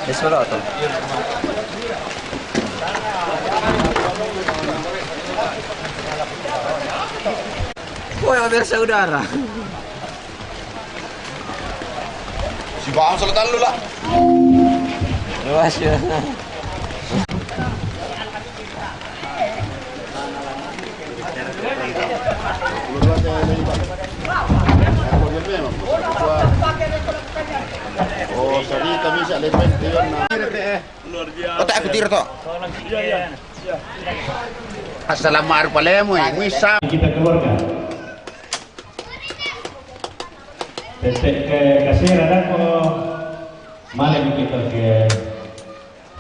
Desolato. Woi, hampir saudara. Si bang selatan lu lah. Luas ya. Oh, sorry kami bisa lihat dia na. Otak aku tiro to. Assalamualaikum warahmatullahi wabarakatuh. Kita keluarkan. Tetek ke kasir ada ko malam kita ke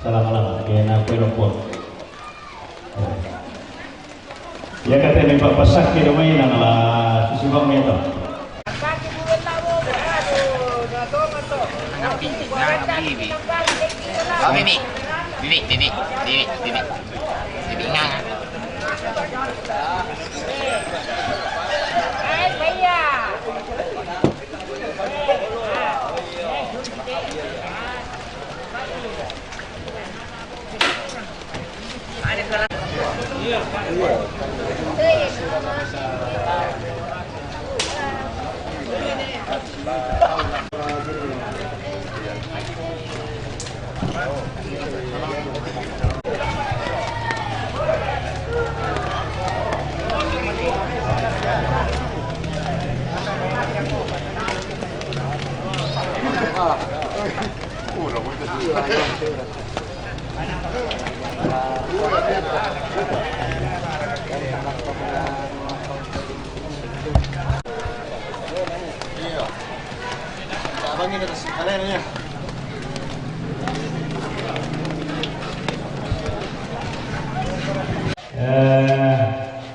salam ke na pelopor. Ya kata ni Pak Pasak ke rumah yang lah susubang ni tu. Bibi ngang. Abangin atas kalernya.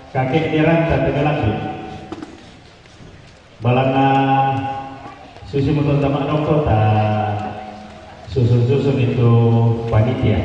kakek dirang dan tegalaki balana susu motor tamak dokter ta susun itu panitia.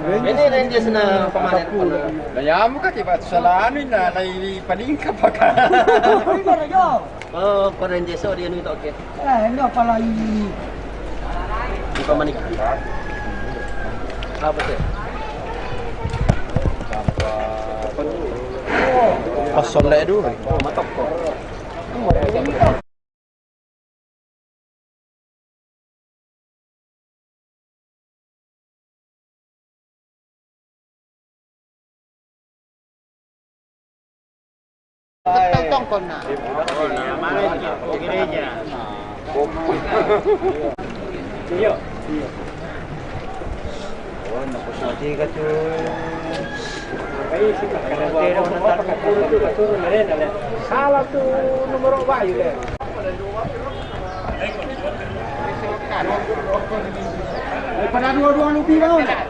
Ini Rangers na kemarin. Layam ka tiba salah anu na lay paningkap ka. Oh, ko Rangers so dia ni tak okey. Ini apa lagi? Di pamanik. Apa tu? Pasal lek dulu. Oh, matok ko. Tongkol na. Salah tu nomor bayu deh. Pada dua-dua lebih kau nak?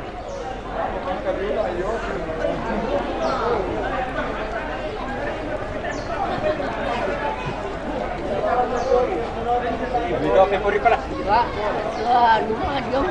Video favorit pala. Wah, lumayan jom.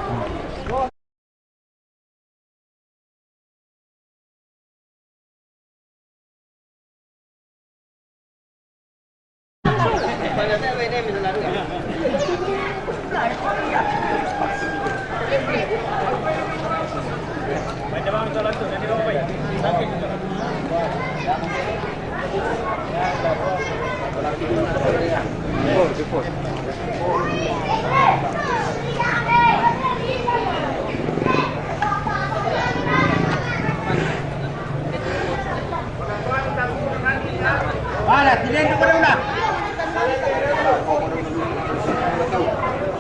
Mana tidak tu pada mana?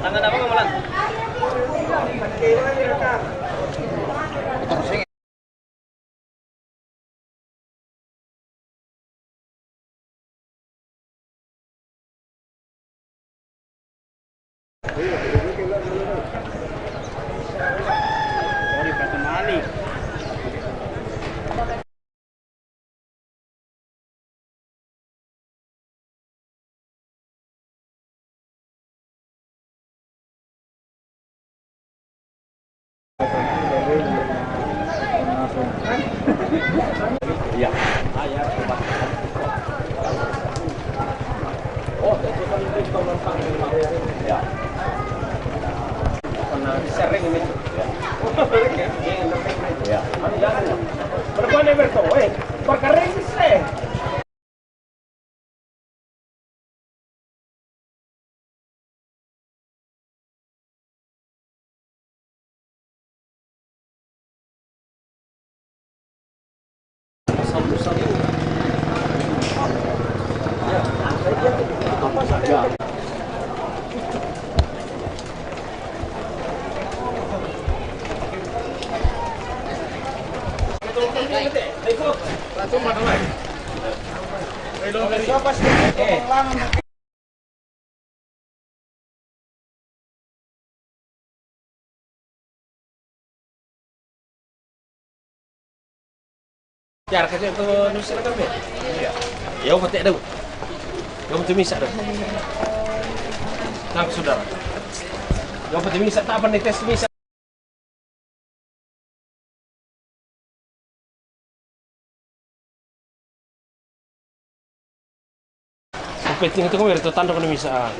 Tangan apa kemalan? Ya. Oh, itu kan itu juga ya. Karena sering ini. Ya. Berapa ni berto? Perkara ini sih. Cara kerja tu nusa kan be? Ya. Ya, betul dah. Yang betul misak dah. Tang saudara. Yang betul misak tak apa ni tes misak. Penting itu kau tanda kau misak.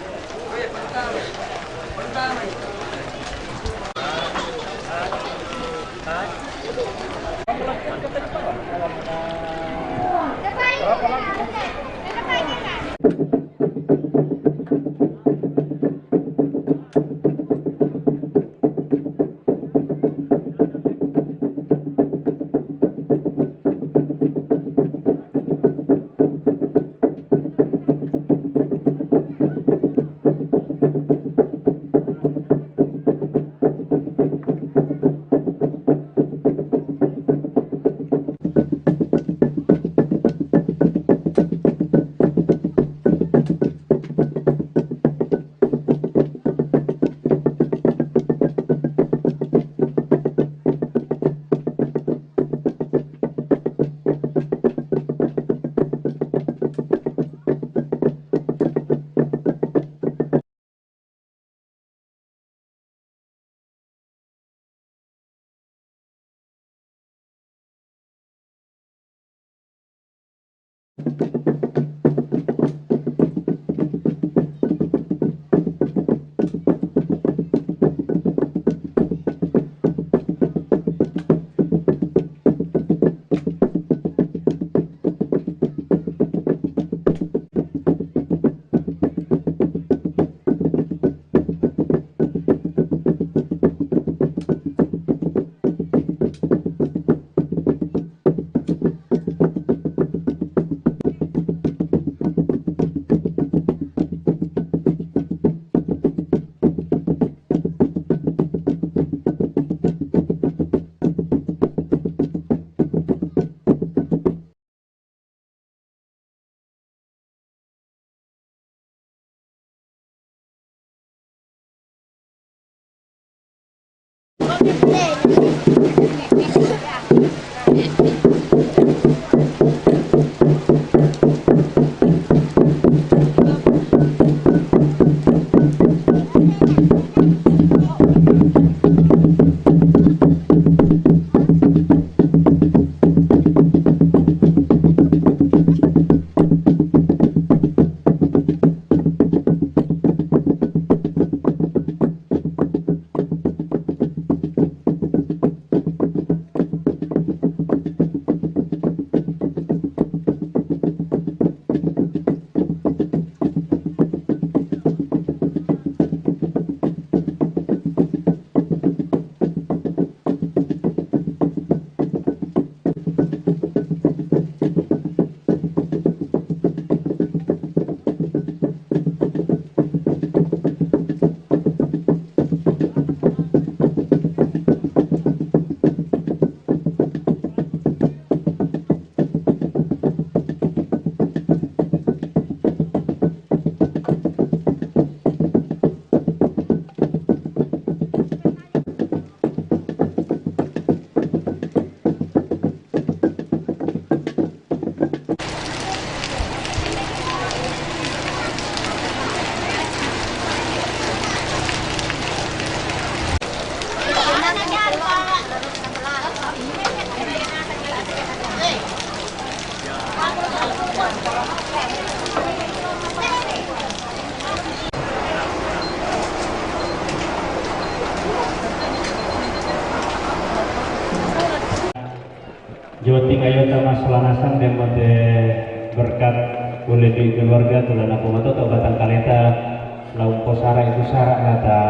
Joti kayo mas selanasan dan mode berkat boleh di keluarga tulan aku moto atau batang kaleta laung posara itu syarat kata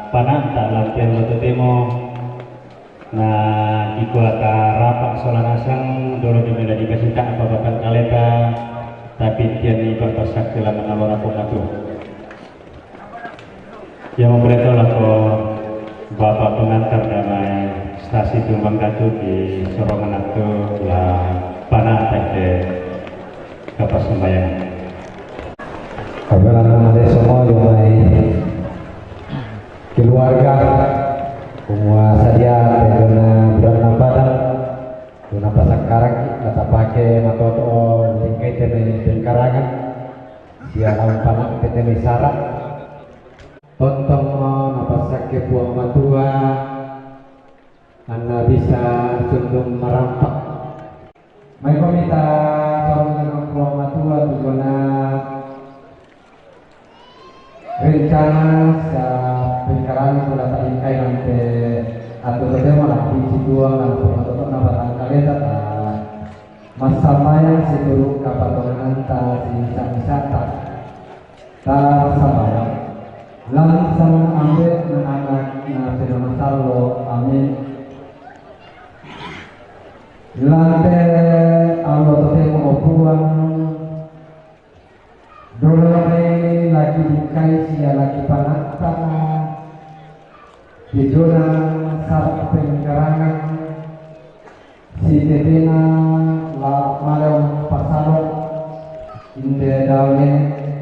pananta latihan moto temo nah iku aka rapak selanasan dolo dimana dikasih tak apa batang kaleta tapi tian ini berpasak dalam mengalor aku moto yang memberitahu aku bapak pengantar damai stasi Tumbang Katu di Sorongan itu lah panah teh kapas sembahyang. Kabaran ada semua yang keluarga semua saja dengan bulan Ramadan bulan pasak karang kita pakai matoto lingkai tene karangan dia lawan panah tene syarat tonton apa sakit buang matua Anda bisa cenderung merampak. Mai komita calon dengan pulau matua tujuana rencana sa pengkaran sudah teringkai nanti atau terjemah lagi si dua nanti atau nama kalenda masa maya si buruk kapatongan anta si wisata ta maya langsung ambil anak na firman sallo amin. Lantai Allah temu opuan dolore lagi dikai sia lagi panata di zona sarap penggerangan si tetena la maleo pasalo inde daune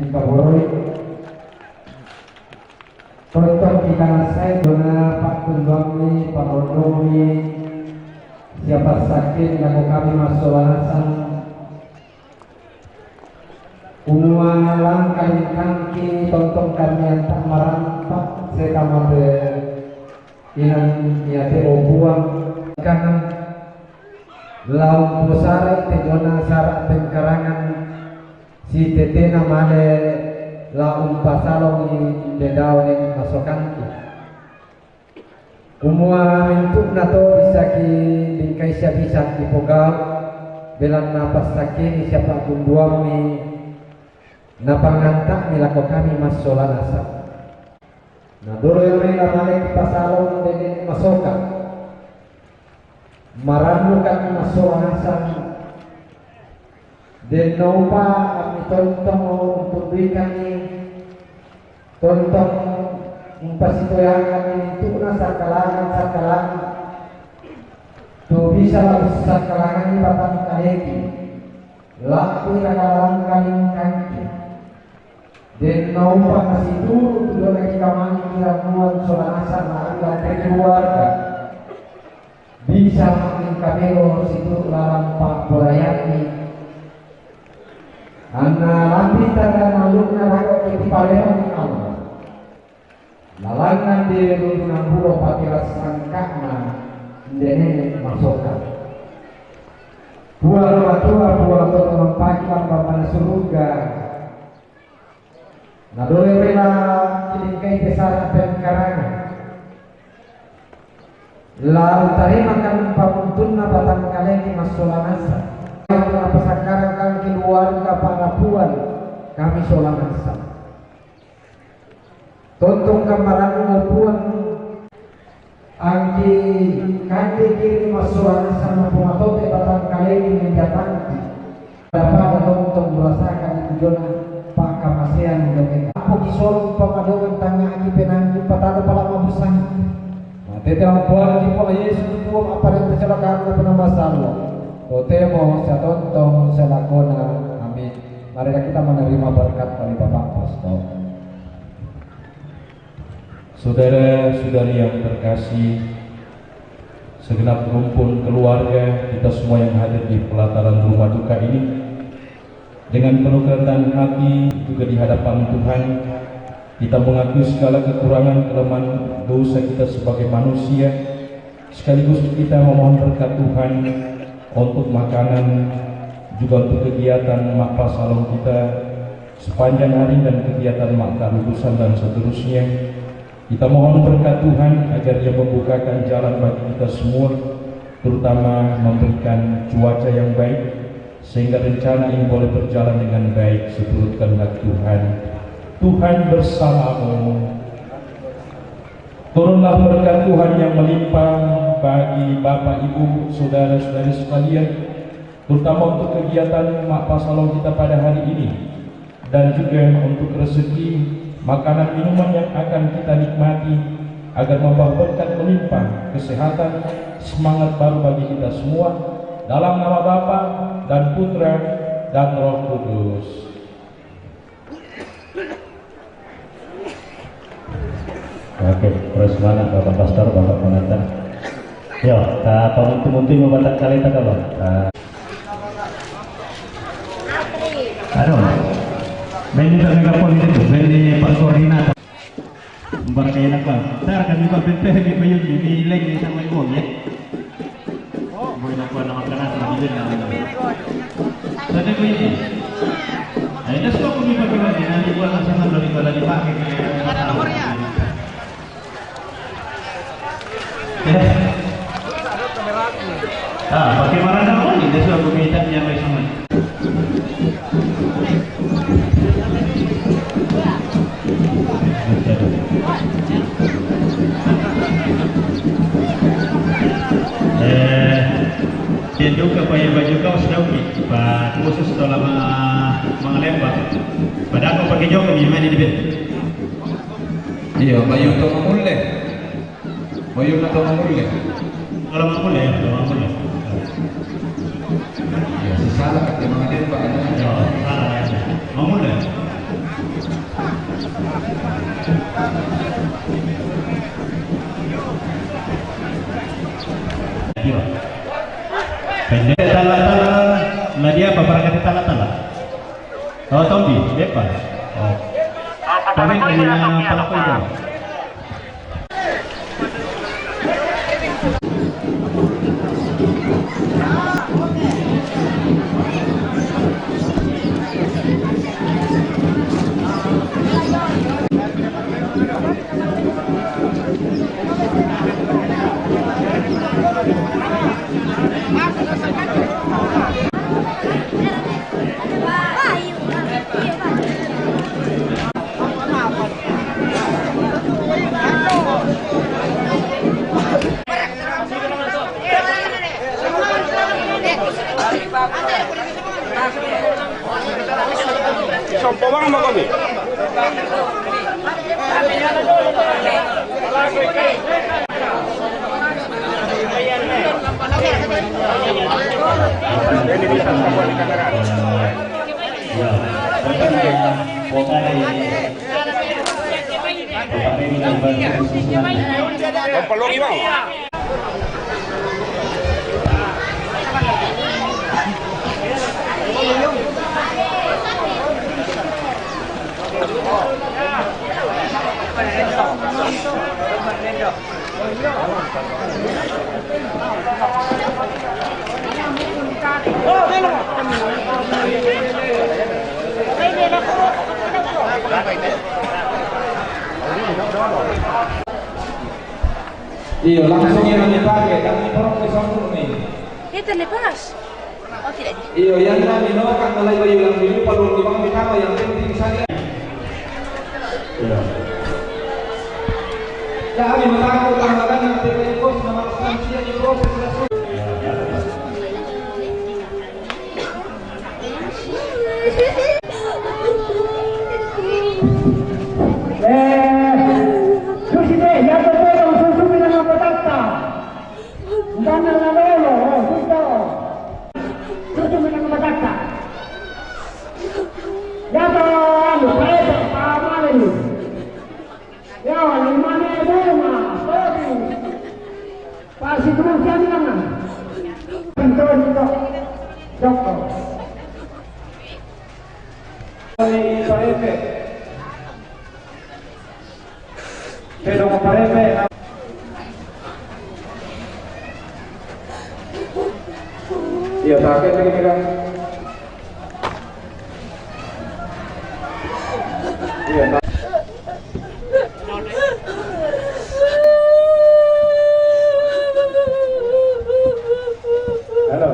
di kaboroi tonton di kanan saya zona Pak Tunggami Pak Rodomi siapa sakit yang kami masuk alasan umualan kali kaki tonton kami yang tak merampak sekamar inan niate obuang kanan laut besar tejona syarat pengkarangan si tetena male laut pasalong di daun masukkan umua untuk nato bisa ki lingkai bisa dipogau belan napas sakit siapa kunduam ni napangantak milako kami masola nasa na dulu yang may namalik pasalong din masoka marano kami masola nasa den naupa kami tontong untuk kami tontong Impasitoyangan itu sa kalangan tu bisa sa kalangan batang kaleki laku na kalangan kaling kanki Dan naupan na situ tujuan lagi kamang kiramuan soal asal na keluarga bisa makin kamero situ larang Pak Borayani Anna lambita dan alumna rakyat di Palembang Allah lalangan di Luna Pulau Patiras Sangkakna Dene masukkan buah tua mempakilan bapak surga nah dole rela kilingkai besar pengkarangan lalu tarimakan pamuntunna batang kaleng masolanasa yang pesakaran kan keluarga Panapuan kami solanasa tontong kamaran maupun angki kandi kiri masolanasa mapumatote batang kaleng menjatanti dapat tontong merasakan tujuan Pak Kamasean dengan aku kisolong pemadogan tangga aki penanggi patada pala mabusan Tetang buat di pola Yesus itu apa yang kecelakaan pernah masalah. Totemo saya tonton saya lakona. Amin. Mari kita menerima berkat dari Bapak Pastor. Saudara-saudari yang terkasih, segenap rumpun keluarga kita semua yang hadir di pelataran rumah duka ini, dengan penuh kerendahan hati juga di hadapan Tuhan, kita mengakui segala kekurangan kelemahan dosa kita sebagai manusia, sekaligus kita memohon berkat Tuhan untuk makanan, juga untuk kegiatan makpa salon kita sepanjang hari dan kegiatan makta lulusan dan seterusnya. Kita mohon berkat Tuhan agar Dia membukakan jalan bagi kita semua, terutama memberikan cuaca yang baik sehingga rencana ini boleh berjalan dengan baik seturut kehendak Tuhan. Tuhan bersamamu. Turunlah berkat Tuhan yang melimpah bagi Bapak, Ibu, saudara-saudari sekalian, terutama untuk kegiatan makpa salon kita pada hari ini, dan juga untuk rezeki makanan minuman yang akan kita nikmati, agar membawa berkat melimpah, kesehatan, semangat baru bagi kita semua, dalam nama Bapa dan Putra dan Roh Kudus. Oke, terus mana Bapak Pastor, Bapak Pengantar? Yo, tak pamunti-munti mau batang kalita kalau. Aduh, ini tak megapon itu, ini Pak Koordinator. Berkaitan apa? Saya akan juga benteng di bayun di leng di sama ibu ya. Boleh nak buat nama keras lagi ni. Saya tu ini. Ini semua kami bagi nanti buat sama dari pada dipakai. Ada nomornya. Bagaimana nama ini? Dia sudah berminat yang baik sama. Dia juga pakai baju kau sudah okey. Khusus dalam mengelempar. Pada aku pakai jauh ni mana di bed? Iya, baju tu memulai. Baju tu memulai. Kalau memulai, kalau memulai. Ya, salah kat memang ada Pak. Ya, salah. Memulai. Iya. Pendek tala-tala, nadia apa barangkali tala-tala? Oh, Tombi, bebas. Oh. Tapi ini pala ko ito. Sompo bang sama kami. Ini bisa sama di kamera. Ya, Pelongi mau. Iya, langsung yang dipakai, kami orang kesambung nih. Terlepas. Oh tidak. Iya, yang kami akan mulai bayi yang dulu perlu dibangun apa yang penting saja. Ya, kami mengaku tambahkan nanti pos nama sanksi di proses tersebut. Iya, pakai lagi kan. Iya. Halo.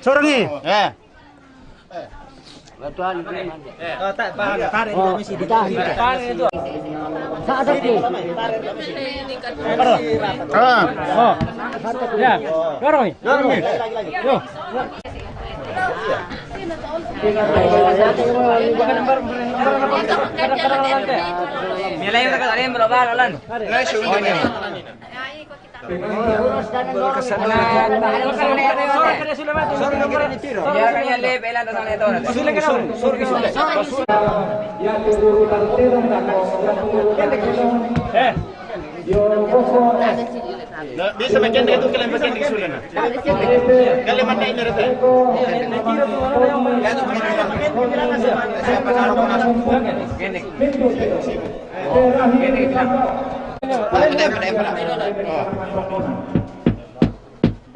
Sorangi. Bisa bagian itu kalian bagian di sulan. Kalian mana ini rete?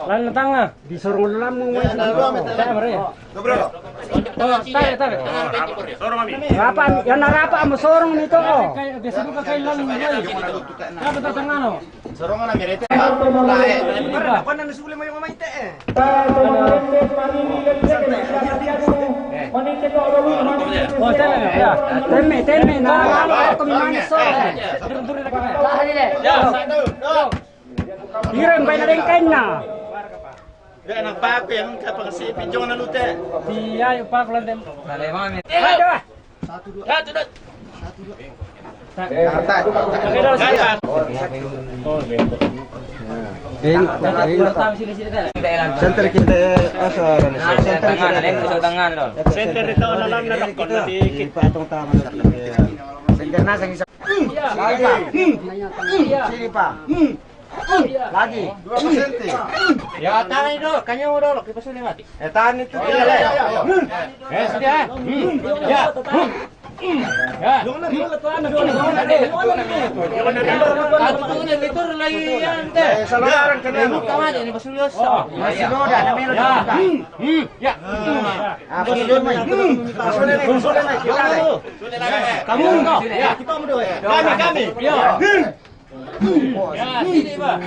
Lalu tangga disuruh lamu Rapan, yang narapa sama sorong nito oh. Biasa buka kain lalu apa tatangano? Sorongan na mirete. Apa nang sulit mo yung mamay te? Oh, teme na ako minaniso. Ya. Hiram bay na rin kain na. Ya nang pako yang kapangsipi jong na lute. Iya, yung pako lang dem. Dale, mami. Satu dua. Center kita asal. Tangan loh. Center itu alam na lakon na dikit patong tama. Center na sang isa. Sini pa. Lagi 2%. Ya, tahan itu, kanya mo dolo, kipasulin mati. Tahan itu. Sudah. Ya. Ya, sini, Pak.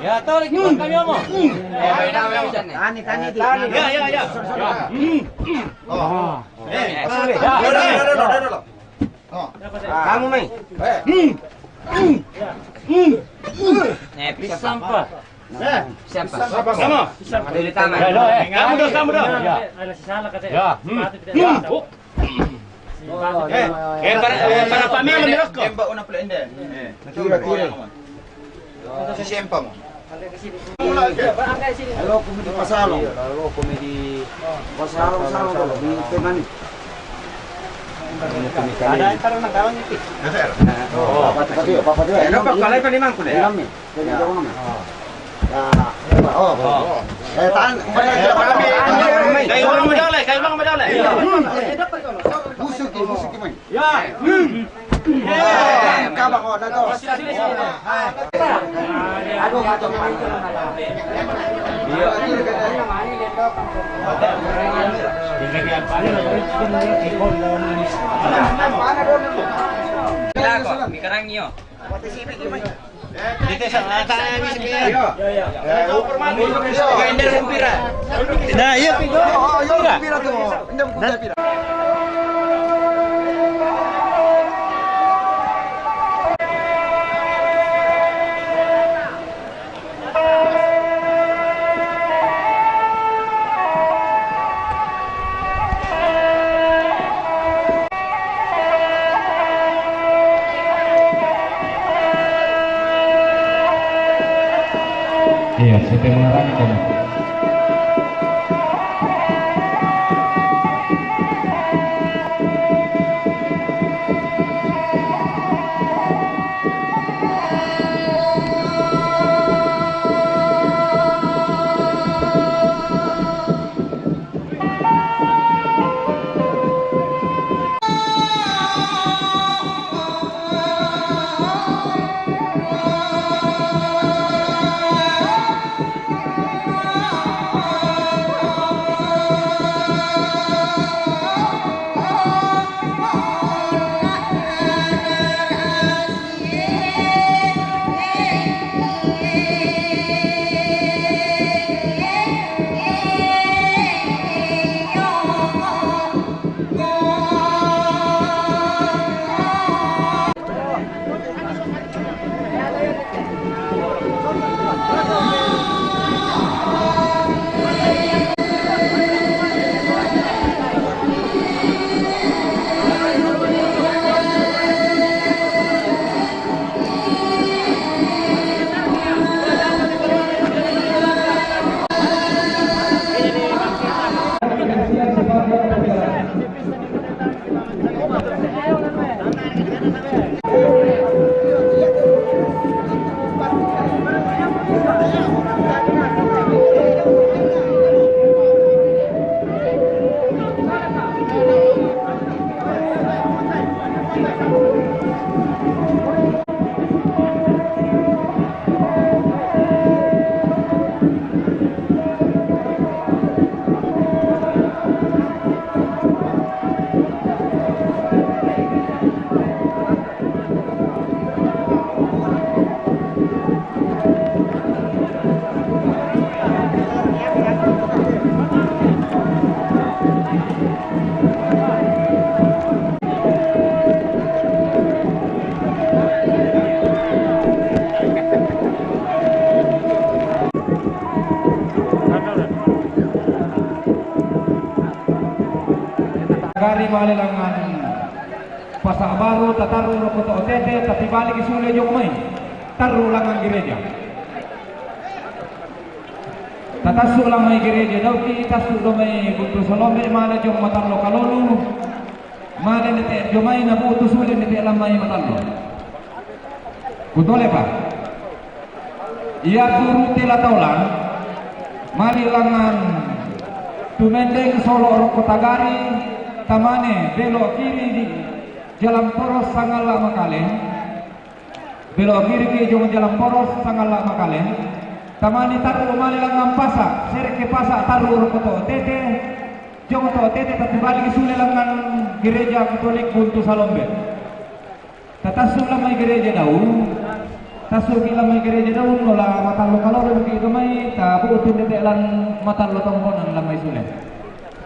Ya, tahu lagi kami ngomong. Kamu main. Pisang, Pak. Siapa? Kamu. Ada di tangan. Kamu dah. Ya. Ada sisa lah katanya. Ya. Para pamilya merokok. Emba una plende. Kira. Si Sempa mo. Halo, komedi pasalo. Halo, komedi pasalo dulu. Di temani. Ada antara nang kawan iki. Papa dia. Ano pa kalay pa limang ko na. Kami. Kaya daw naman. Tan. Kayo mga madala. Busuk man. Ya. Kaba ko na to. Ako ka to. Dito sa tanay mi sige. Nah, iya. Yo pira to. Indam ko pira. Iya, saya mengarahkan. Kari malilangan pasak baru tataru rokoto otete tapi balik isule yung main taru langan gereja tatasu lang may gereja daw ki tasu do may buto salome mala yung matallo kalolu mala nete jomay na buto sule nete alam may matallo kutole pa iya turu tela taulan malilangan tumendeng solo rokotagari tamane belok kiri di jalan poros sangala makale. Belok kiri ke jom jalan poros sangala makale. Tamani taru mali lang pasa, seret ke pasa taru rokoto tete. Jom to tete tapi balik sule langan gereja Katolik Buntu Salombe. Tatasuk lamai gereja daun. Tasuk lamai gereja daun nola mata lo kalau lebih itu mai ta butuh tete lan mata lo tongkonan lamai sule.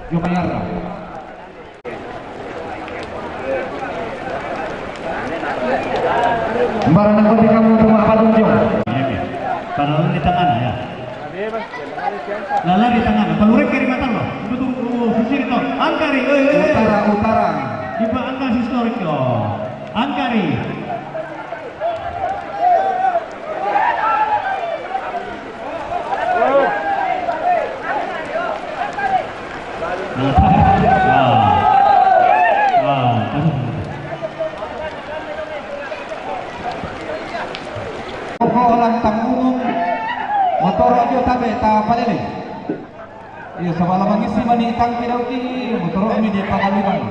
Jom ayarra. Barang aku di kamu rumah Padung Jom. Kalau di tangan ya. Lala di tangan. Pelurek kiri mata lo. Betul sisir itu. Angkari. Utara. Tiba angka historik yo. Angkari. Orang tanggung motor aja tabe ta palele. Iya sabala mangisi mani tangki daw ki motor ami di pagalugan.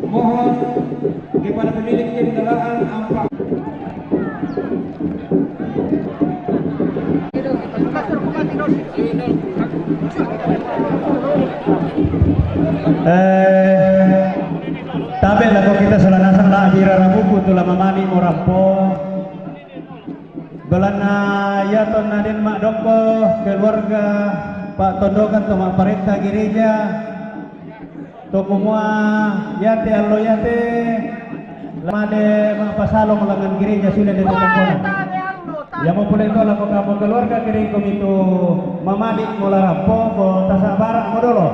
Mohon kepada pemilik kendaraan ampak. Tabe lagu kita selanasan lah akhirnya rabuku tulah mamani morampo. Belana ya ton nadin mak doko keluarga Pak Tondokan to mak parenta gereja. Toko mua yate allo yate lamade mak pasalong langan gereja sudah di tempat. Ya mau pulih to lagu kamu keluarga kiri komito mamadi mula rampo ko tasabara modolo.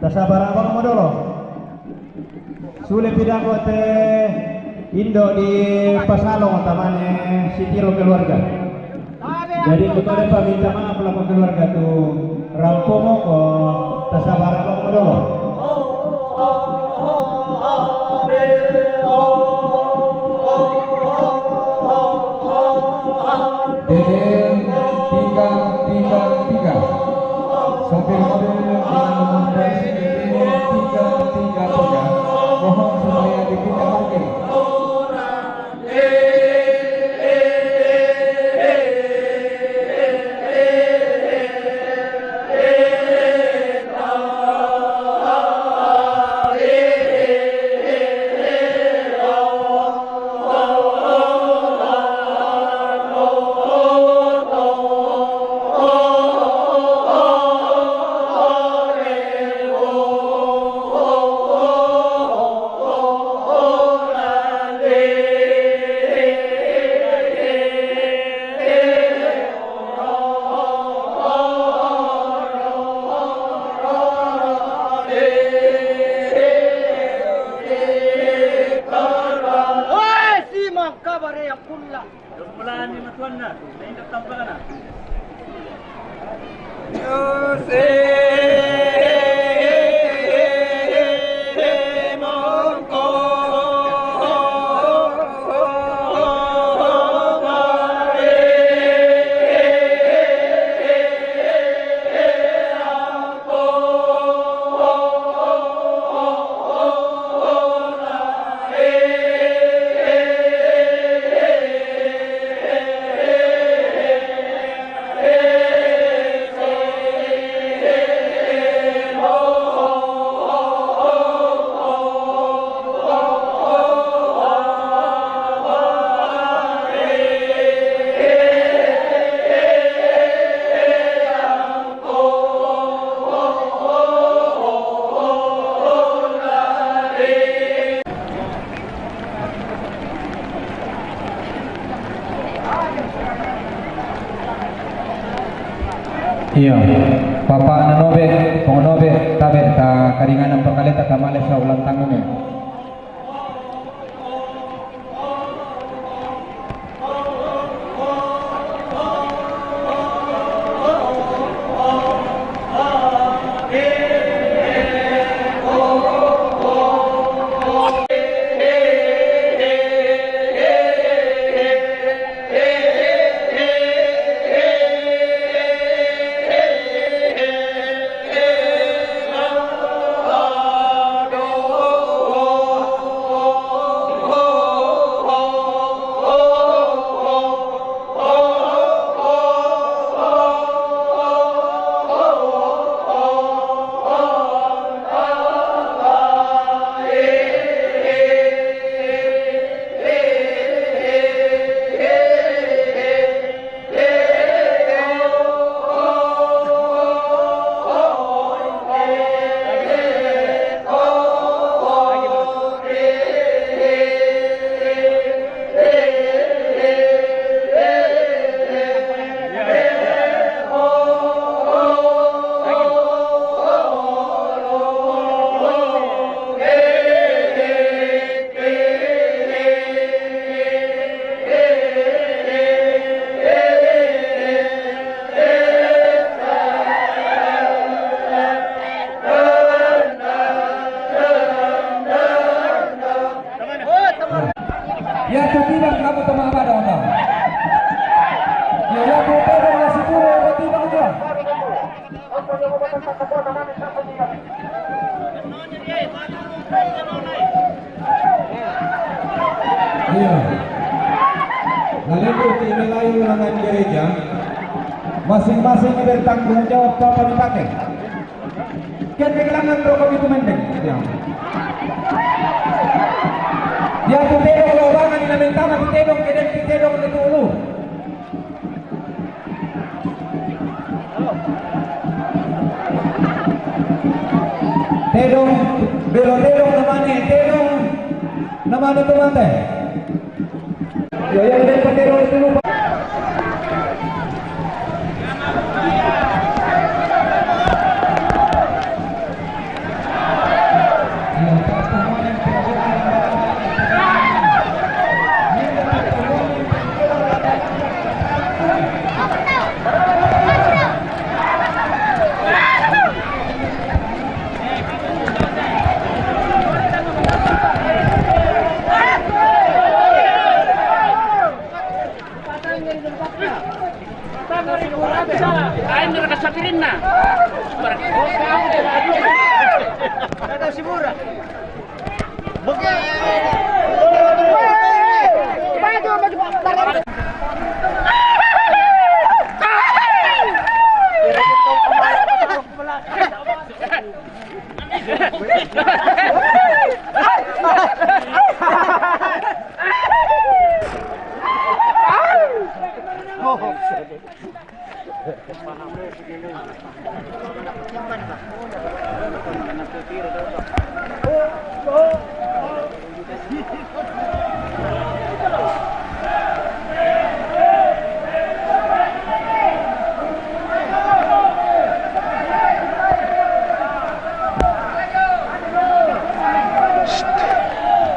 Tasabara abang modolo. Sulit pidang te Indo di pasalong tamane sitiro keluarga. Jadi kita ada minta maaf lagu keluarga tu rampo mo ko tasabara abang modolo. DDM 333 sopir mobil dengan nomor polisi DDM 333 mohon supaya dipindah parkir. Iya, Bapak nanobe, pengonobe, tabe ta karingan perkali ta kamale sa ulang tangan. gereja, masing-masing bertanggung jawab apa dipakai. Kan kegelangan rokok itu mendeng. Dia tu tedong lobangan ina mentama tu tedong keden tu tedong itu ulu. Tedong belo tedong namanya tu mante. Yo yang dari tedong itu lupa.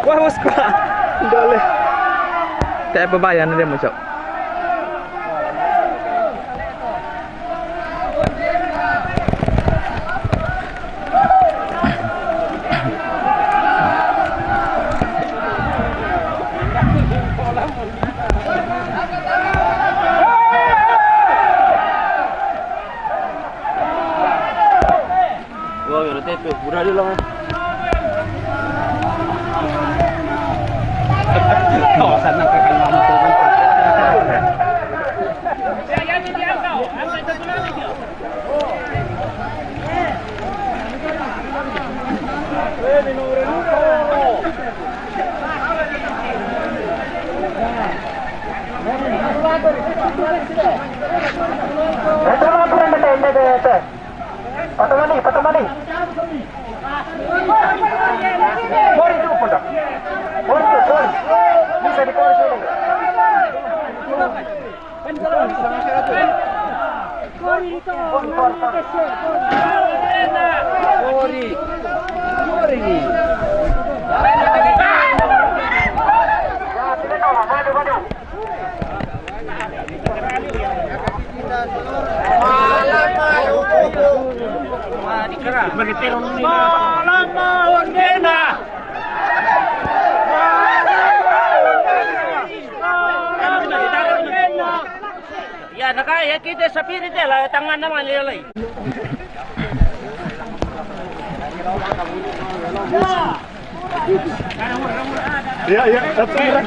Wah, bos gua. Boleh. Tak berbayar dia macam. Wah, ya tepe, udah di lang. Kawasan ng kakalman ito. Saya ni dia kau, apa itu tulang dia? Patamani. Mori tu pun tak. Mori. Bisa dikawal dulu. Mori itu. Mori. Ya, nakaya kita sa pirit nila, tangan naman nila. Ya, satu murah.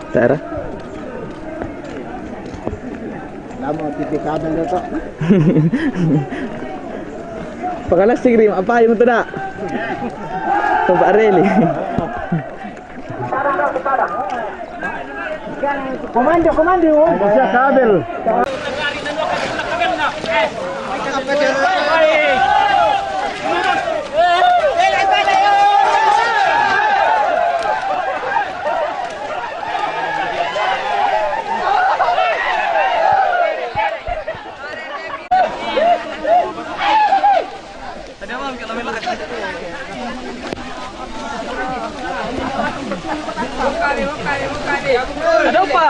Tara. Lama TV kabel na to. Pakalas si Grim, apa yung ito na? Ito ba Areli? Komando. Siya kabel. Ada apa?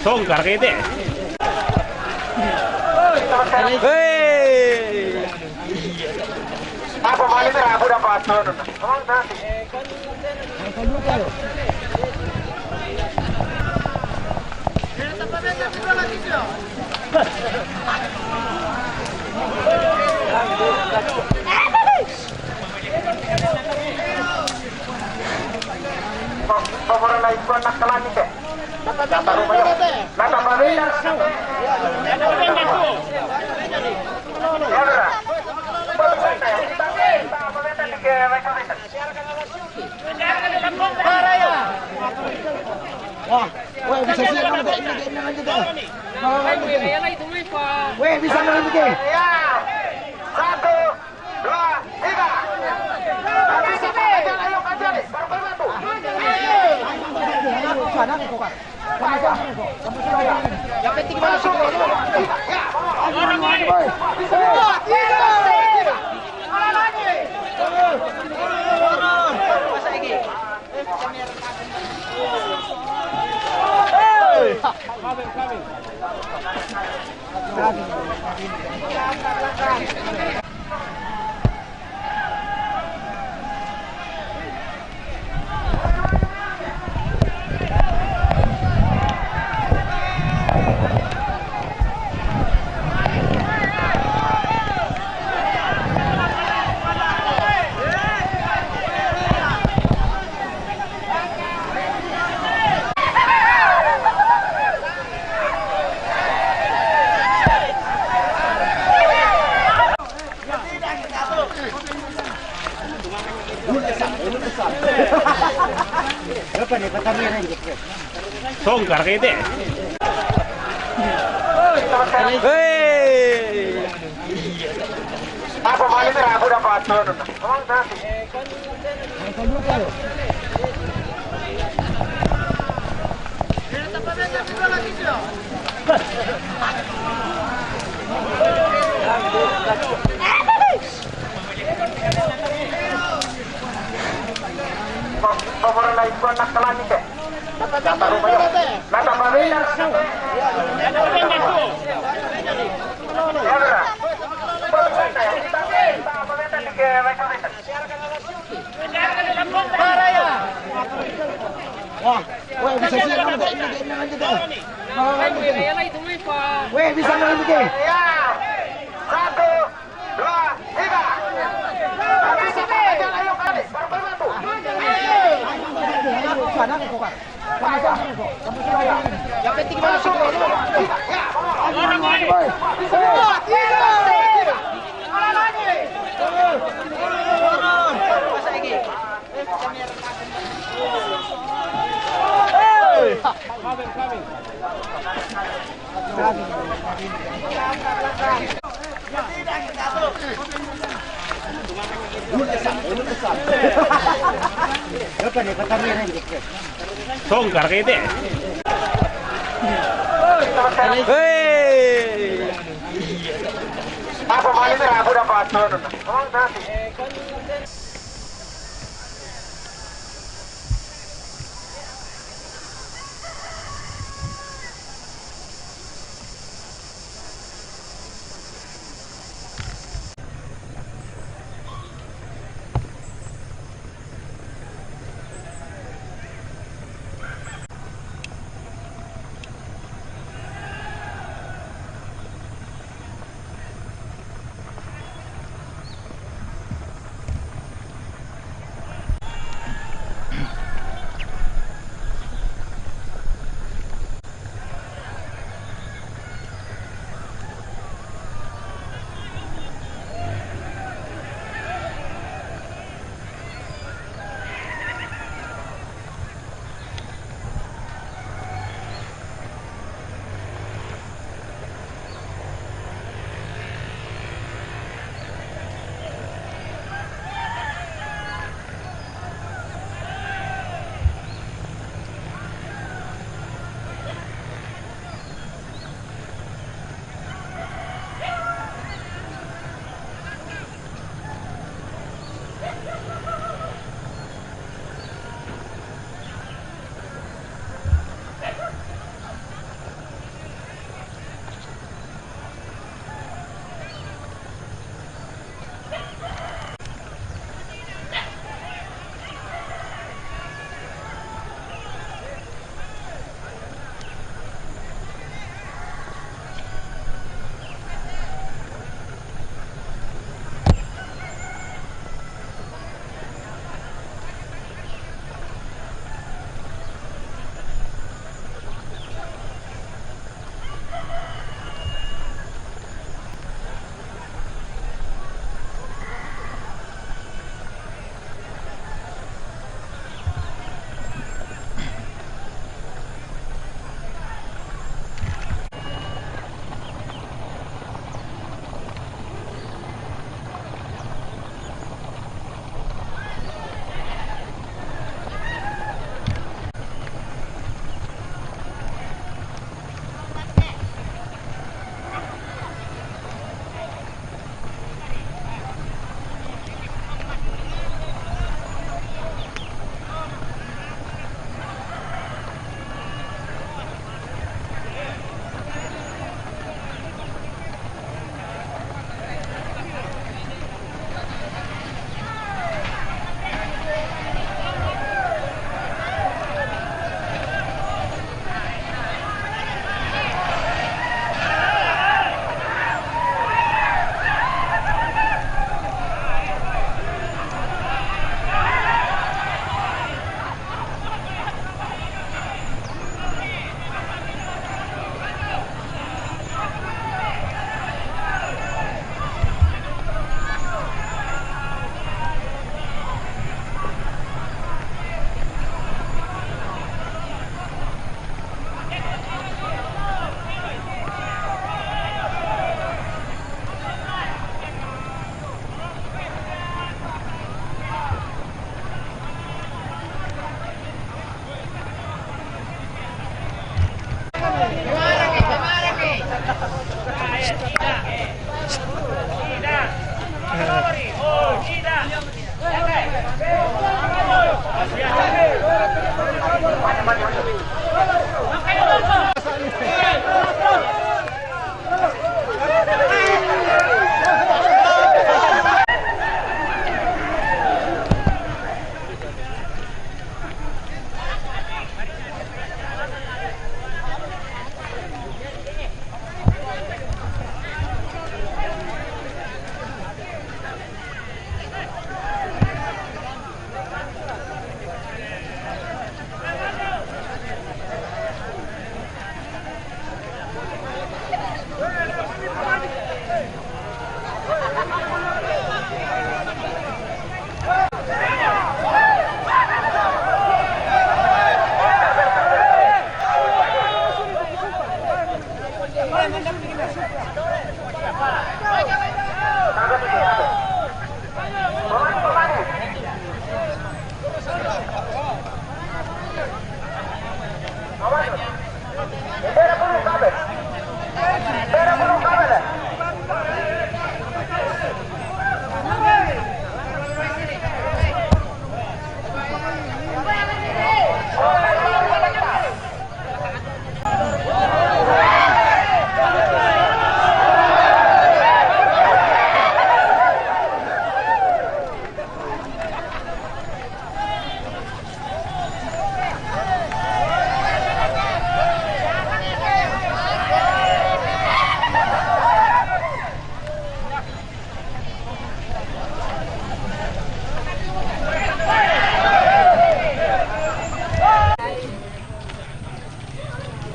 Songkar gitu. Hei. Apa balik aku dapat turun. Wah, weh bisa sih ini aja deh. Weh bisa nanti deh. 1, 2, 3. Bisa aja, ayo aja nih. Sana nih kok. Yang penting masuk. Ya. Orang lagi. Songkar kayak itu. Apa balik aku dapat turun. Nomor lain gua nak telan deh. Data rumahnya. Data babenya. Wah, weh bisa sih ini aja deh. Weh bisa nanti deh. 1, 2, 3. Bisa aja, ayo kali. Sana nih kok. Yang penting masuk. Ya. Orang lagi. Orang lagi. Masa lagi. Songkar kayak itu. Apa balik aku dapat turun.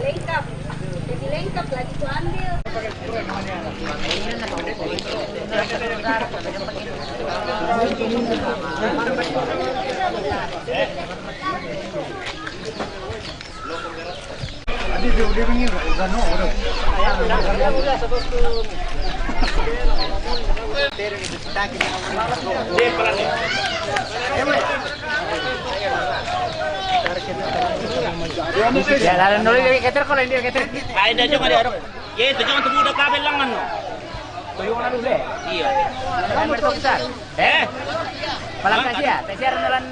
Lengkap. Jadi lengkap lagi tuh ambil. Ya, lalan dulu dari keter kalau ini keter. Ay, da jangan diarok. Ya, itu jangan tunggu udah kabel lang ano. Tuyong na dulu. Iya. Kan bertukar. Palang saja, tesiar nalan.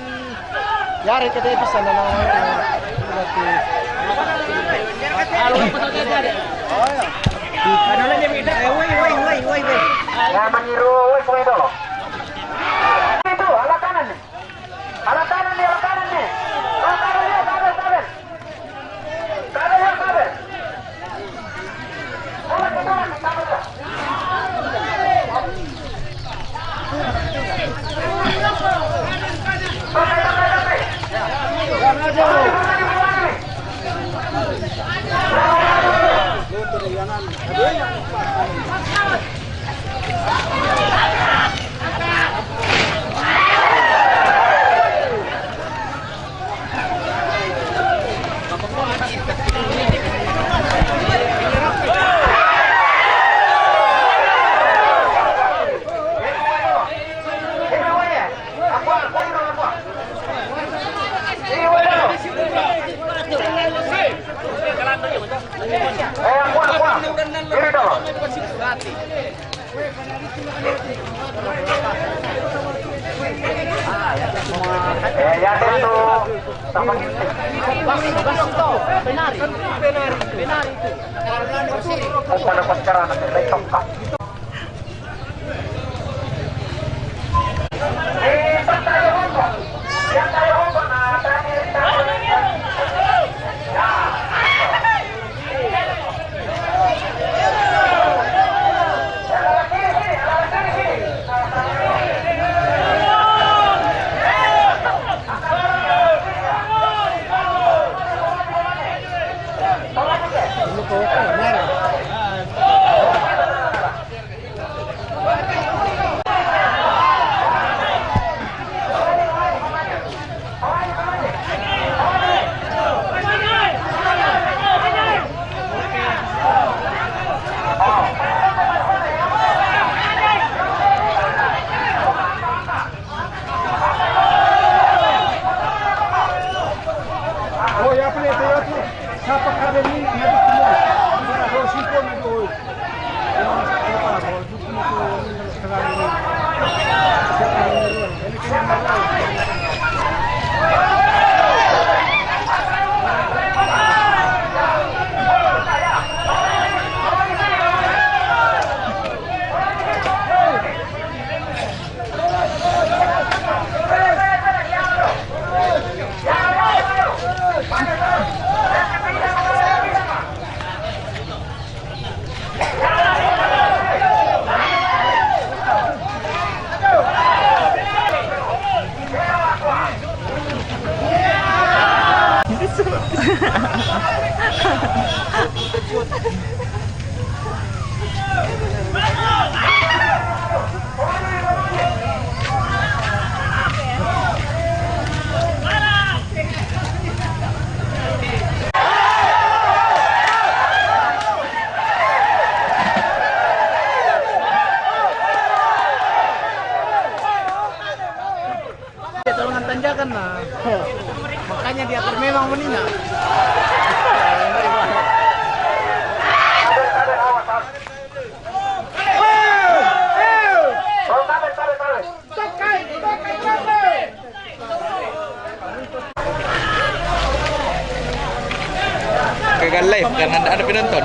Yari kita bisa na lang. Ano lang yung kita? Woi. Ya, maniru, woi, kung ito. Itu, ala kanan nih. Ala kanan nih, ala kanan nih. Ala kanan nih, kabel. Kabel ya, kabel. Ala ke kanan nih, kabel ya. Ya itu sama gitu. Penari itu. Bukan apa sekarang nanti tongkat. Makanya diatur memang menina. Gagal live karena tidak ada penonton.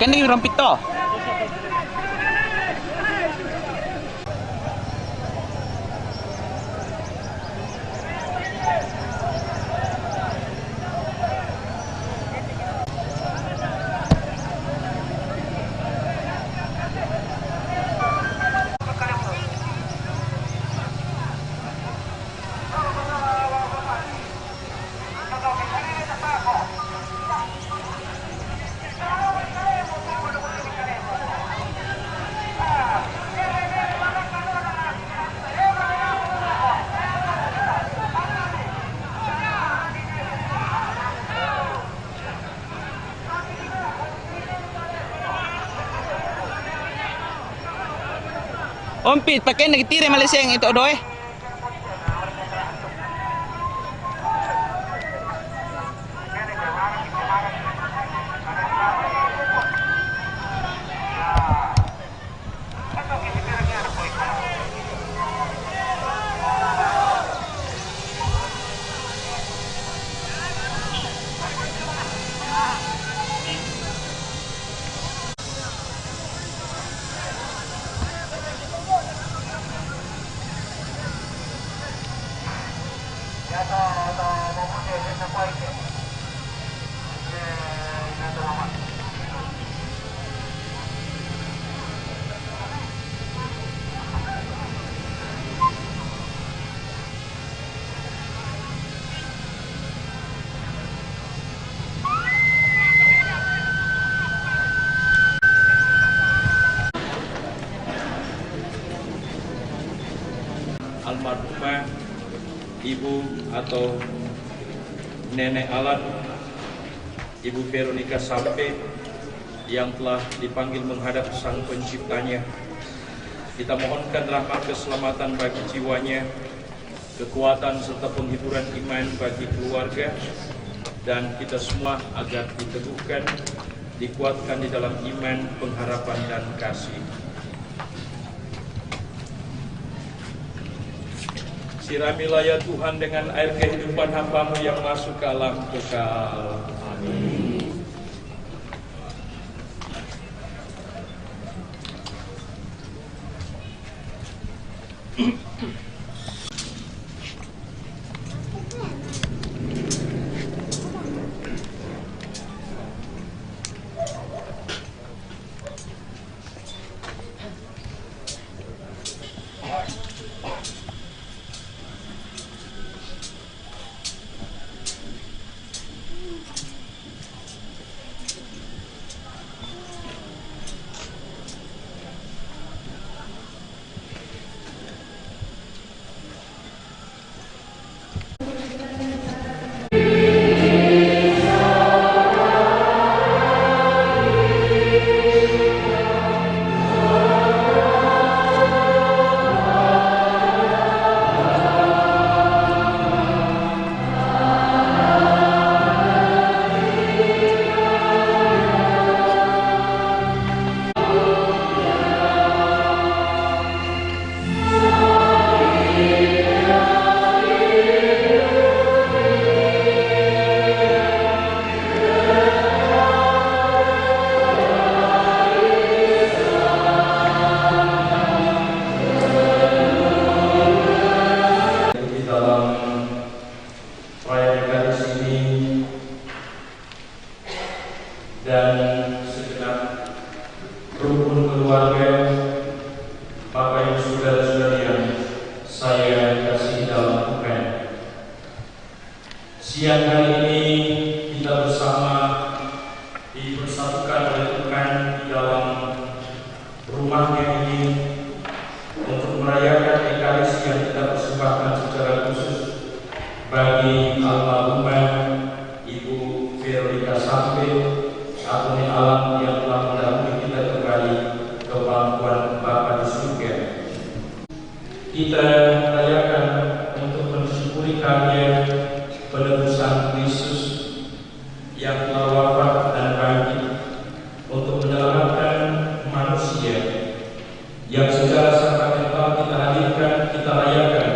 Kani yung rampito. Ompit, pakai nagtire Malaysia yang itu doy. Almarhumah Ibu atau Nenek Alan, Ibu Veronica Sampe yang telah dipanggil menghadap Sang Penciptanya. Kita mohonkan rahmat keselamatan bagi jiwanya, kekuatan serta penghiburan iman bagi keluarga, dan kita semua agar diteguhkan, dikuatkan di dalam iman, pengharapan, dan kasih. Siramilah ya Tuhan dengan air kehidupan hamba-Mu yang masuk ke alam kekal. Amin. Dan segenap rukun keluarga, Bapak Ibu saudara-saudari yang saya kasih dalam Tuhan. Siang hari ini kita bersama dipersatukan oleh Tuhan di dalam rumahnya ini untuk merayakan Ekaristi yang kita persembahkan secara khusus bagi almarhumah Ibu Veronica Sampe atau alam yang telah mendahului kita kembali ke pangkuan Bapa di surga. Kita rayakan untuk mensyukuri karya penebusan Kristus yang telah wafat dan bangkit untuk menyelamatkan manusia yang secara sakramental kita hadirkan, kita rayakan,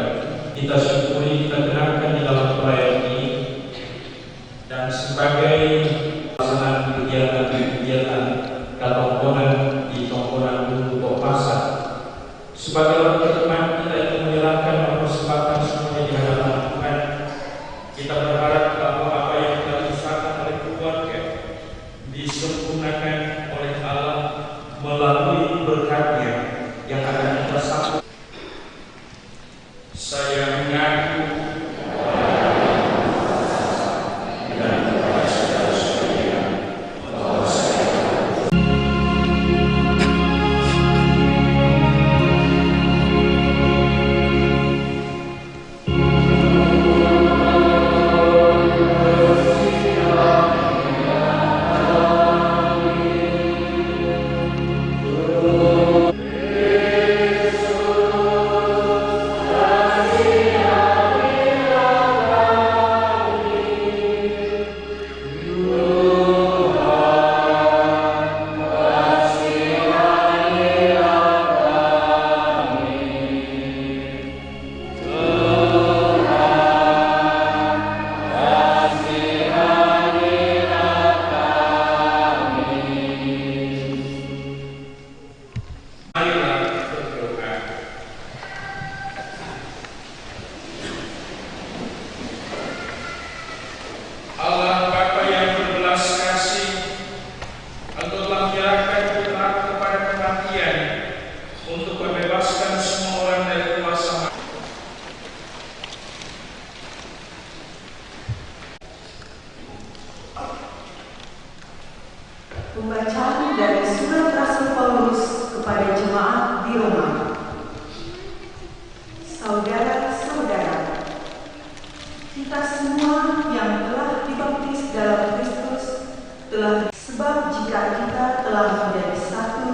kita syukuri, kita kenangkan di dalam perayaan ini, dan sebagai pelaksanaan kegiatan Saya mengaku Pembacaan dari surat Rasul Paulus kepada jemaat di Roma. Saudara-saudara, kita semua yang telah dibaptis dalam Kristus telah, sebab jika kita telah menjadi satu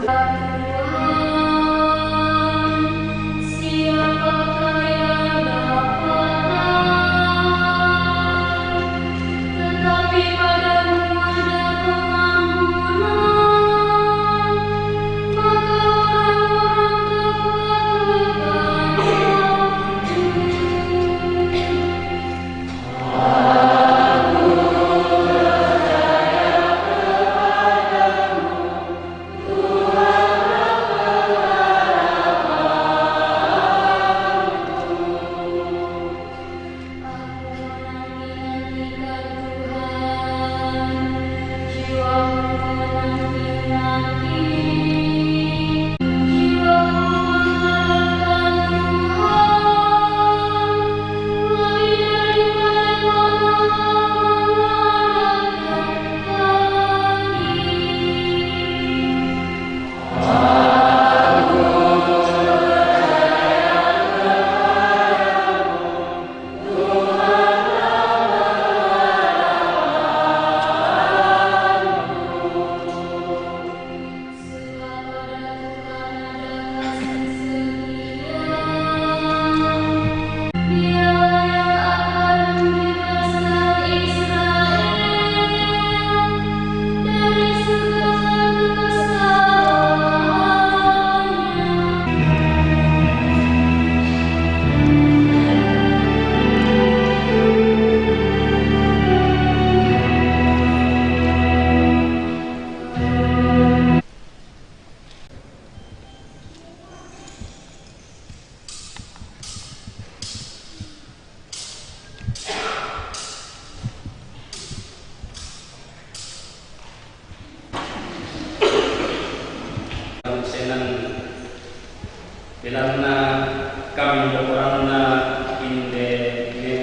bilang na kami orang na inde ne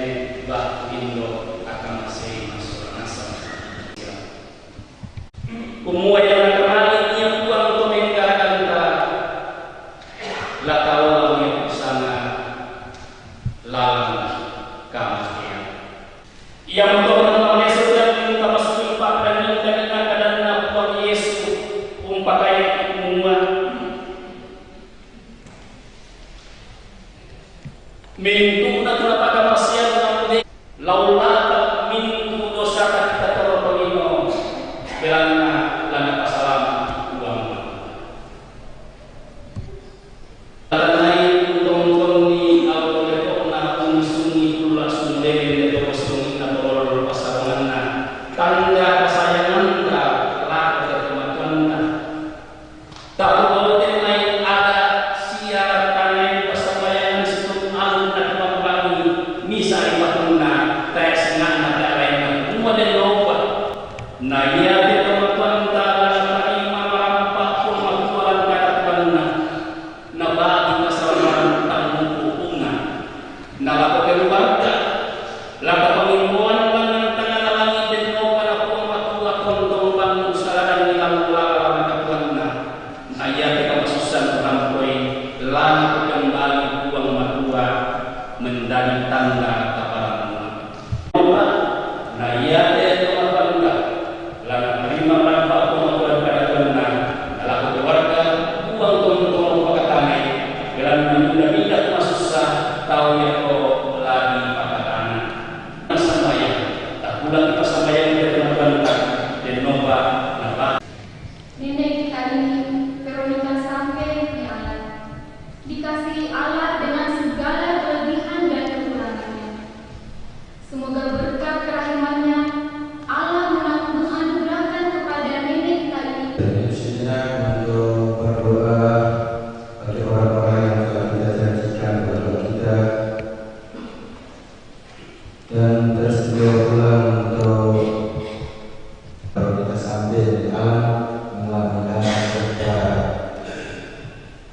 ba indo akan masih masuk nasa kumuha yang kembali niya puang to menggaraganta la tawa niya sana lalang kamastian yang to na Yesus dan tapos pa kanin kanina kadan na puang Yesus pakai kumuha mintu na tunapaka pasyan ng pudi laulata mintu dosa kita torotolino bilang lana pasalam uang lain tongtong ni autoleto na unsungi pula sundemi leto sungi na torol pasarangan na tanda kasayangan ka lahat ke teman-teman na tak boleh lain ada siaran tanah pasabayan misa ipatuna tes nalako keluarga, laka pangimbuan lang ng tanganalangin din mo para po matuwa kontong pangusalanan nilang lalaman na kapuan na ayat ka masusan rampoy lan kembali buang matua menjadi tanda keparangan. Nah ayat itu apa lan terima manfaat pengetahuan pada kena dalam keluarga buang kontong pakatanai dan tidak masusah tahu yang lagi pakatan sambayang tak pulang kita sambayang dia telah dan nova napa Nenek kita ini Veronica sampai di Allah, dikasihi Allah dengan segala kelebihan dan kekurangannya. Semoga berkat kerahimannya Allah menganugerahkan kepada nenek kita ini untuk berdoa bagi orang-orang yang telah kita janjikan kepada kita dan tersedia pula untuk kalau kita sambil di alam mengalami surga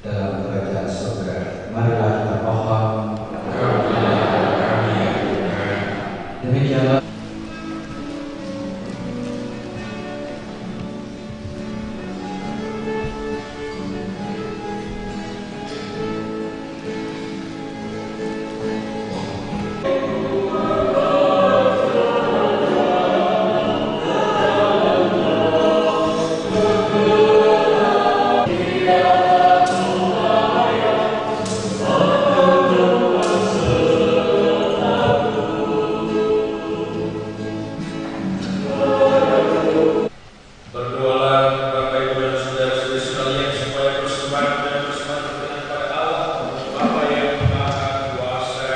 dalam kerajaan surga. Marilah kita mohon demikianlah. berdoalah Bapak Ibu dan saudara-saudari sekalian supaya persembahan dan persembahan berkenan pada Allah Bapa yang Maha Kuasa.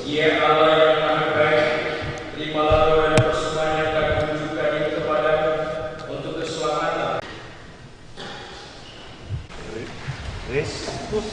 Ya Allah yang Maha Baik, terimalah doa dan persembahan yang kami tunjukkan ini kepadamu untuk keselamatan Kristus.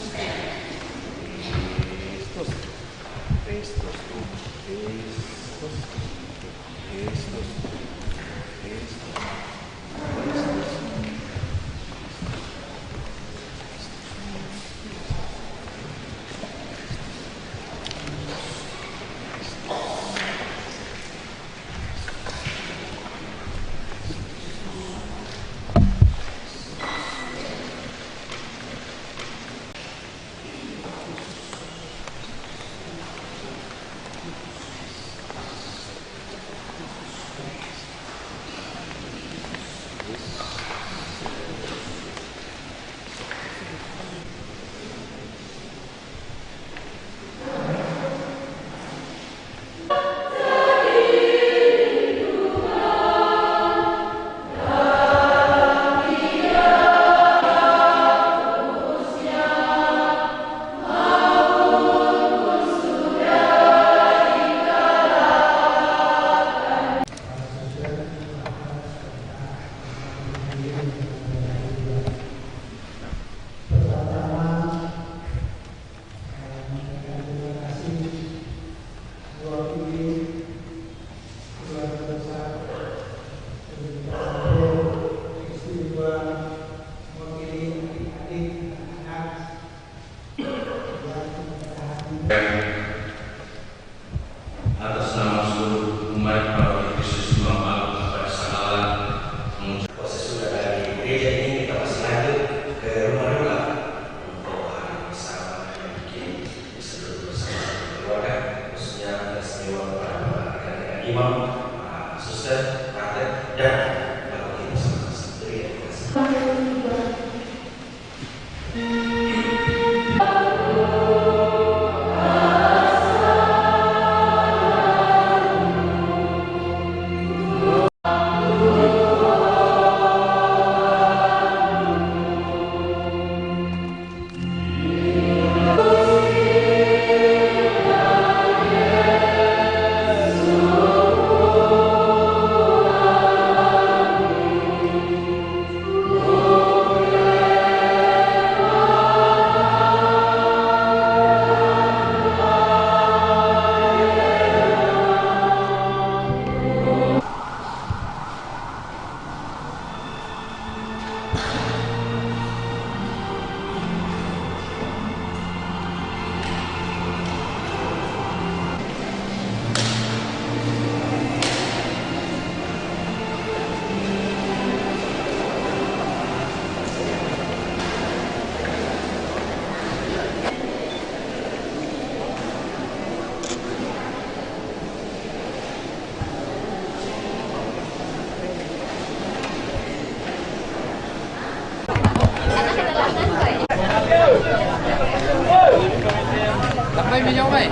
Takbay minyo may.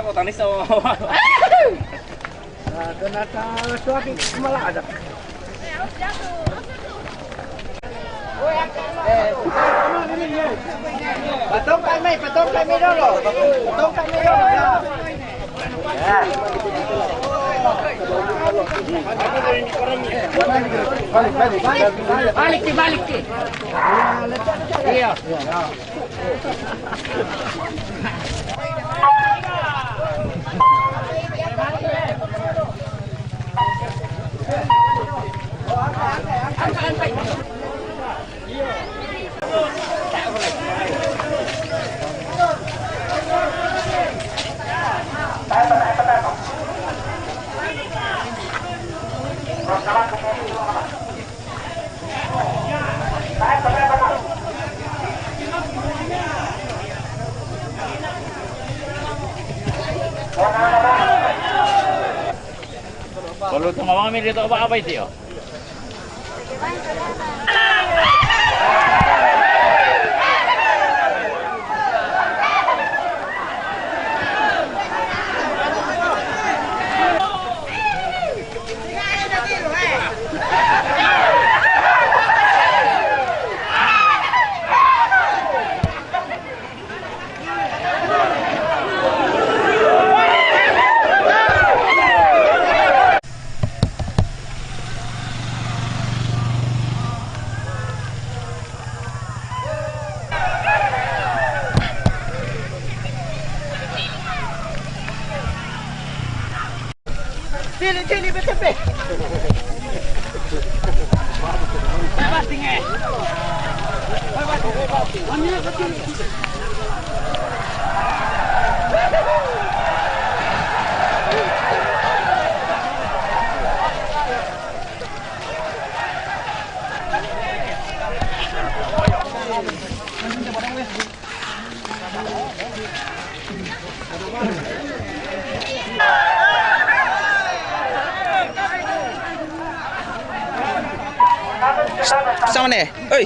Ako tanis sa suatu malah ada. Patong kami dulu. Patong kami dulu. Balik. Iya. Kalau tumawang kami dito apa itu? Sini BTP. Bebas tinggi. Sama nih, oi.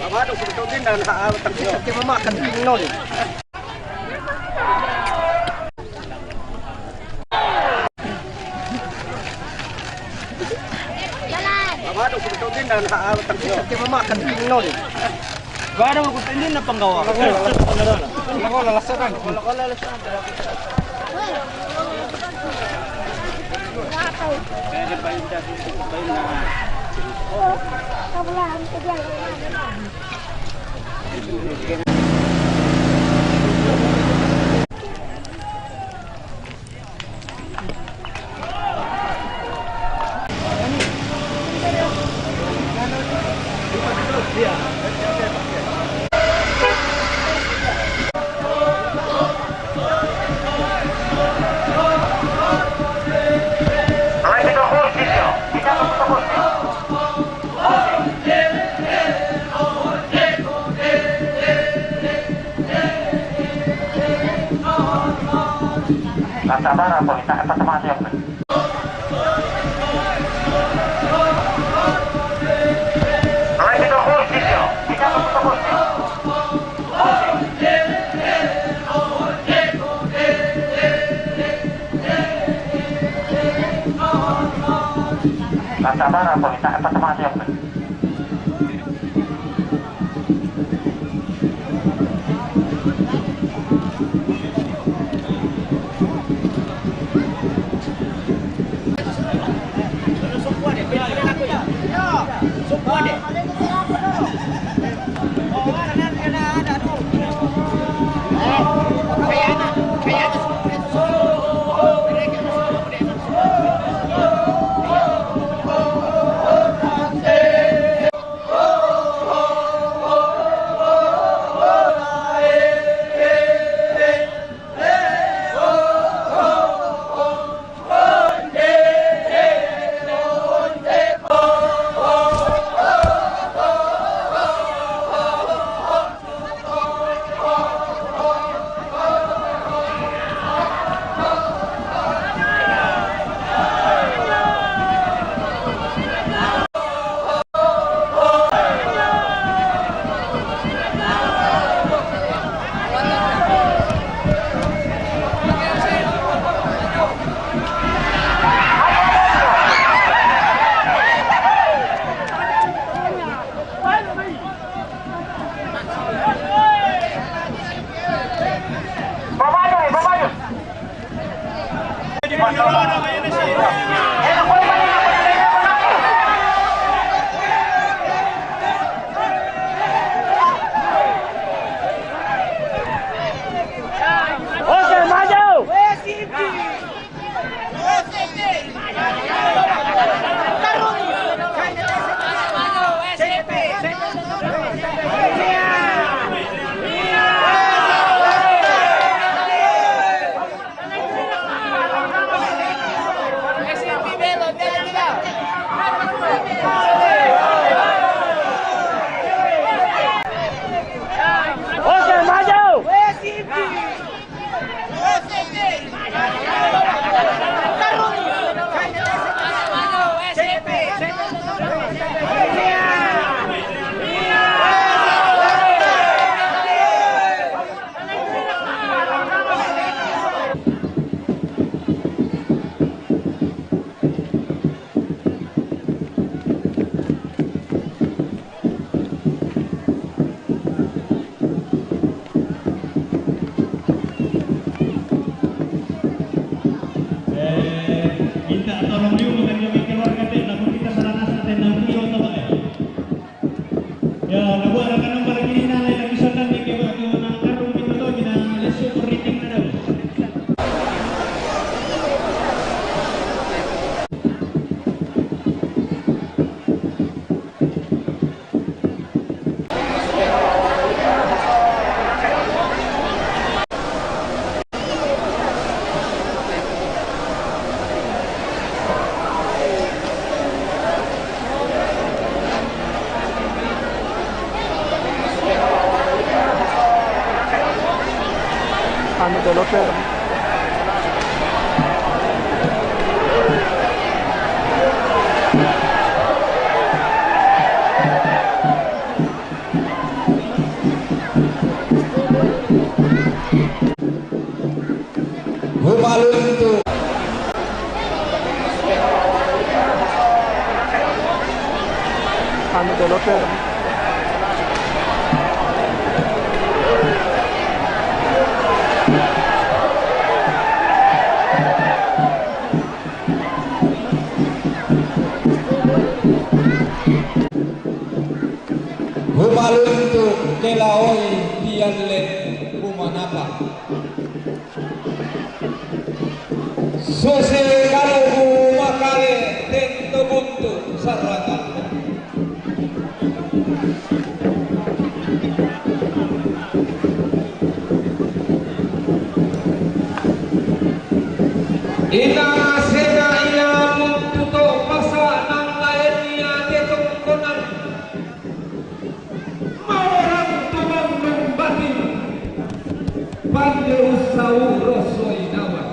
Waduh, kebetulan dan tapi memakan nol. Waduh, kebetulan dan terkikit memakan nol. Gak ada mau ini na penggawa. Kalau lalasan. Sabar apa kita apa teman siap. Sabar apa kita apa teman siap. Humaluntuk kelawoi pialle kumanapa Sose kalugu makale tento buntu sarangan Ina sena ina muntuto pasa nang lainnya tetungkonan Mawarang tumang membati Pandu sauro inawa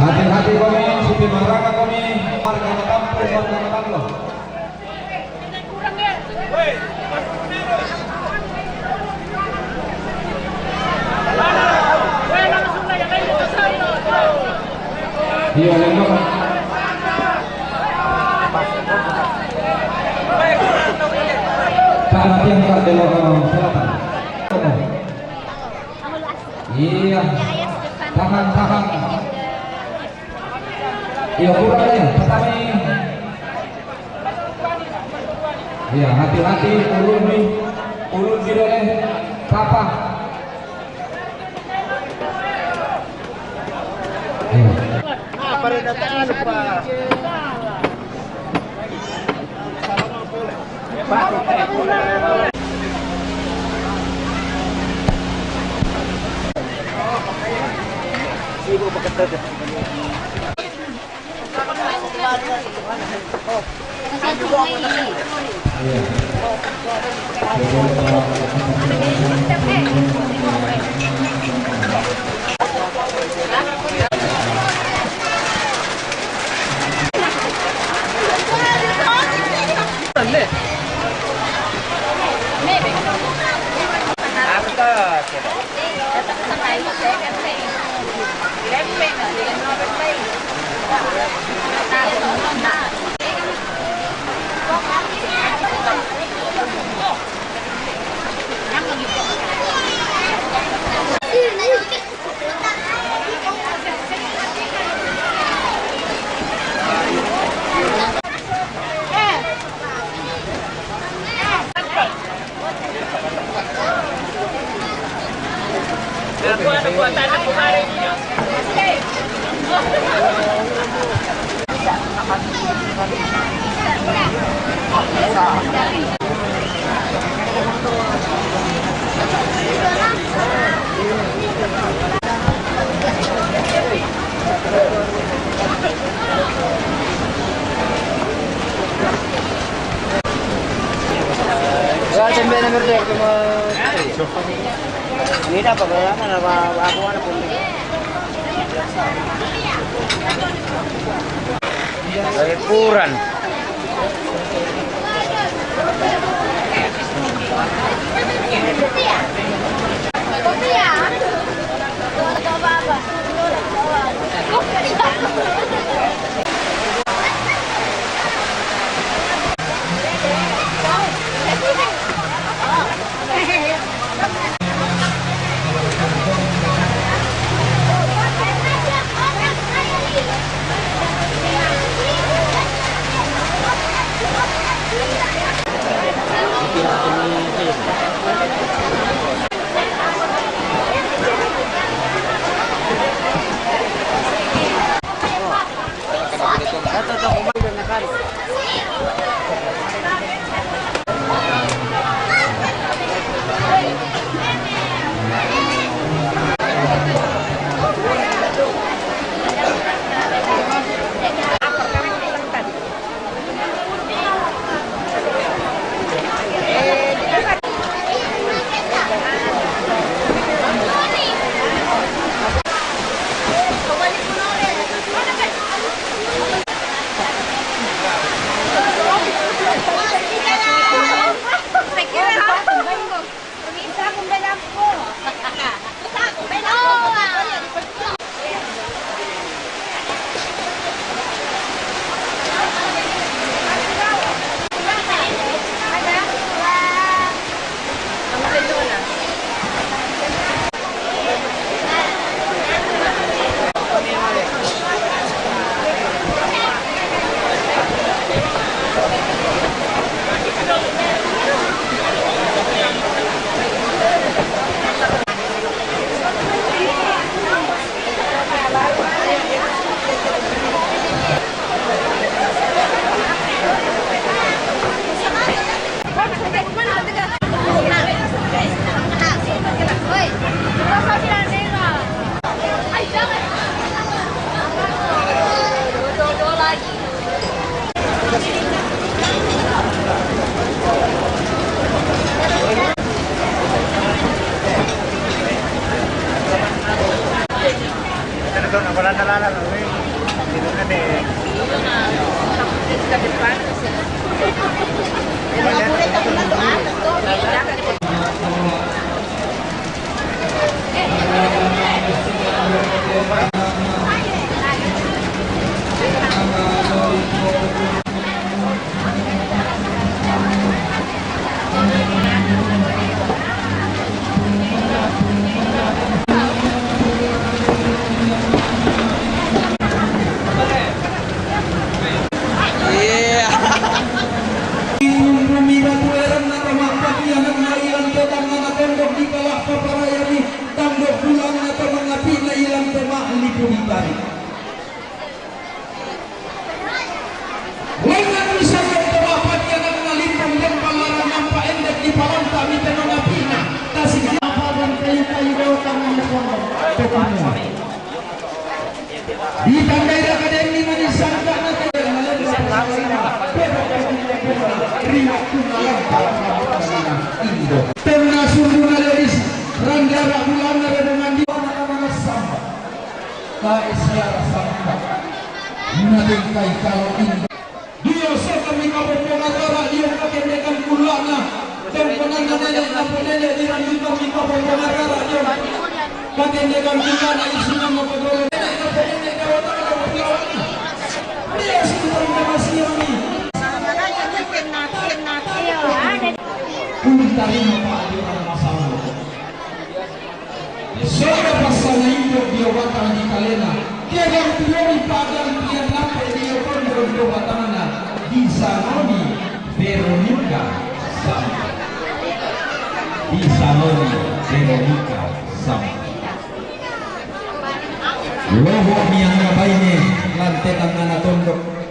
Hati-hati kami, supi maranga kami, warga Matampur, warga Matanglo. Iya, lengkap. Pak latihan Kak Delok selatan. Iya. Tahan. Iya, kurang ya, petani. Iya, hati-hati ulun diroleh kapal. Iya. Pada datang lupa. Ini dapat berapa? Aku ada pun. Dari Puran. Ditandai akademi menyesangkan Tengah sungguh nalis Ranggara bulan dengan di mana-mana sama Kaisiara sama Menadengkai kalau ini dia sekami kabur pengatara dia kekendekan kulana dan penanda nenek di ranjut kami kabur pengatara dia kekendekan kulana isinya mengkodol nenek kekendekan otak dia sudah masih ini Kuntarima Pak di orang masalah Soalnya pasangan hidup dia watang di kalena dia yang tuori padang dia lapai dia kondor dia watangana di Sanoni Veronica Sampai di Sanoni Veronica Sampai Lohok yang ngabaini lantai tangan tondok